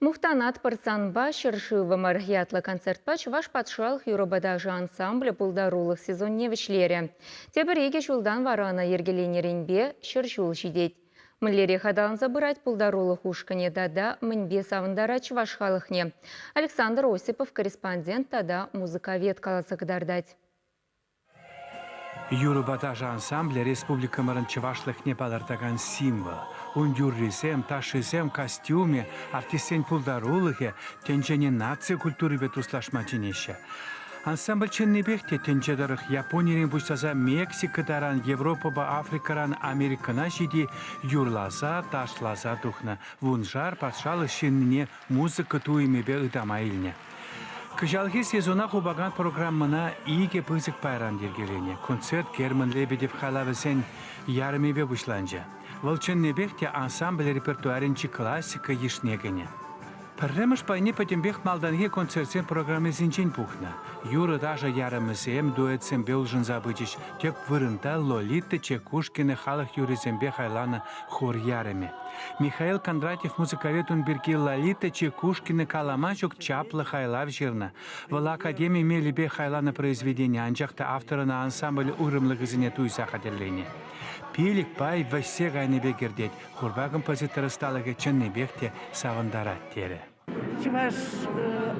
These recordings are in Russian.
Мухтанат парсанба шыршывы маргиятлы концертпа чуваш патшалық юробадажы ансамблі пулдарулық сезонне вишлере. Тебіреге жулдан варана ергеленеренбе шыршул жидет. Міллере хадалын забырать пулдарулық ушкане дада мінбе савындара чуваш халықне. Александр Осипов, корреспондент, тада музыковед каласы кдардать. Юробадажы ансамблі республикамарын чывашлықне балардаган символ. Он юррисем, ташисем костюме, артистен пулдарулығы, тенчене нация культуры бет услашмачынеще. Ансамбль чыннебекте тенчедарых Япониярен буштаза Мексикадаран, Европаба, Африкаран, Американа жиди юрлаза, ташлаза духна. Вунжар патшалы шинне музыка туймебе ыдамайлне. Кыжалғы сезона хубаган программына иге пызык пайран дергелене. Концерт Герман Лебедев халавысен ярымебе бушланжа. Волчыннебекте ансамбль репертуаринчи классика ешнегене. Пірреміш пайне пәтембек малданге концертсен программы зинчен пухна. Юры даже ярымысем дуэтсен белжын забычыш. Теп вырынта Лолита Чекушкины халық юрызембе хайланы хор ярыме. Михаил Кондратьев музыковедун бирки Лолита Чекушкины каламачук чаплы хайлав жирна. В академии мелебе хайланы произведения анчақта авторына ансамбль урымлы гызыне туйса хадерлене. Пилик пай вәссе гайнебе кердет. Хурба композиторы сталығы чыннебекте савындарат тері. Чуваш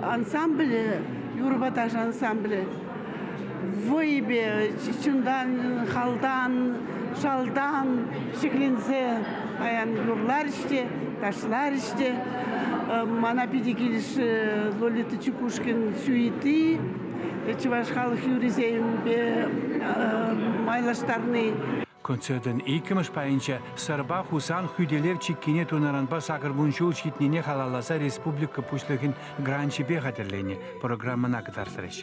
ансамблі, Юробадаж ансамблі, войбе, чундан, халдан, шалдан, шеклензе, аян юрлар іште, ташлар іште, мана педикиліш Лолита Чекушкин сюиты, чуваш халық юризеймбе майлаштарны. Концертен икіміш пайынша Сарба Хусан хүделер чеккене тунаранба сақырбуншул шитнене халаласа республика пушлығын гранчебе қадырлене программына кытарсырыш.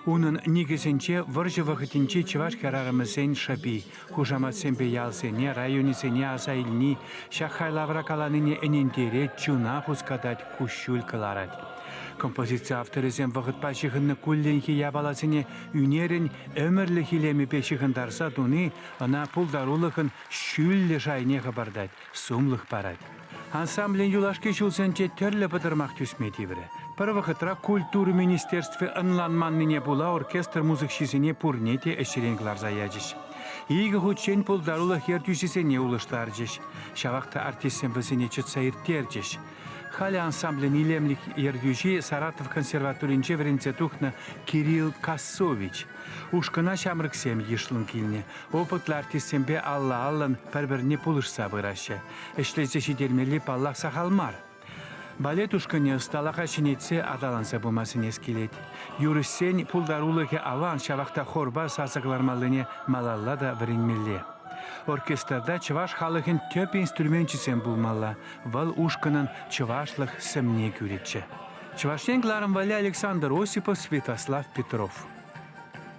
Унын негізінче выржы вақытынче чываш карарымызен шаби, хужаматсенбе ялсене, районисене аса илни, шақхайлавра каланыне энендере чуна хускадать кущул кыларат. Композиция авторызен вақыт пашығынны күлленхи ябаласыне үнерін өмірлі хилемі пешіғындарса туны, ана пулдарулықын шүллі жайне қабардать, сумлық барад. Ансамблен юлашки шулсенче төрлі быдырмақ түсметивірі. Бір вақытра культуры министерстве ынланманныне була оркестр музыкшисіне пурнете әшіренглар заячыш. Игі худшен пулдарулық ертюсісене улыштар жеш. Шавақта артистен візіне чытса иртер Хали ансамблен илемлік ердюжи Саратов консерваторинче веренце тухна Кирилл Кассович. Ушкына шамрыксем ешлын килне. Опытлы артистсембе алла-аллан пәрбіріне пулышса бұрашы. Эшлезе шидермелі паллақ сақалмар. Балет ушкыне ысталаға шинетсе адаланса бұмасын ескелет. Юрыссен пулдарулығы аван шавақта хорба сасықлармалыне малалла да вірінмелі. Оркестрда чываш халығын төп инструментчисен булмалла. Вал ушканын чывашлық сімне күретші. Чываштен гларым вали Александр Осипов, Святослав Петров.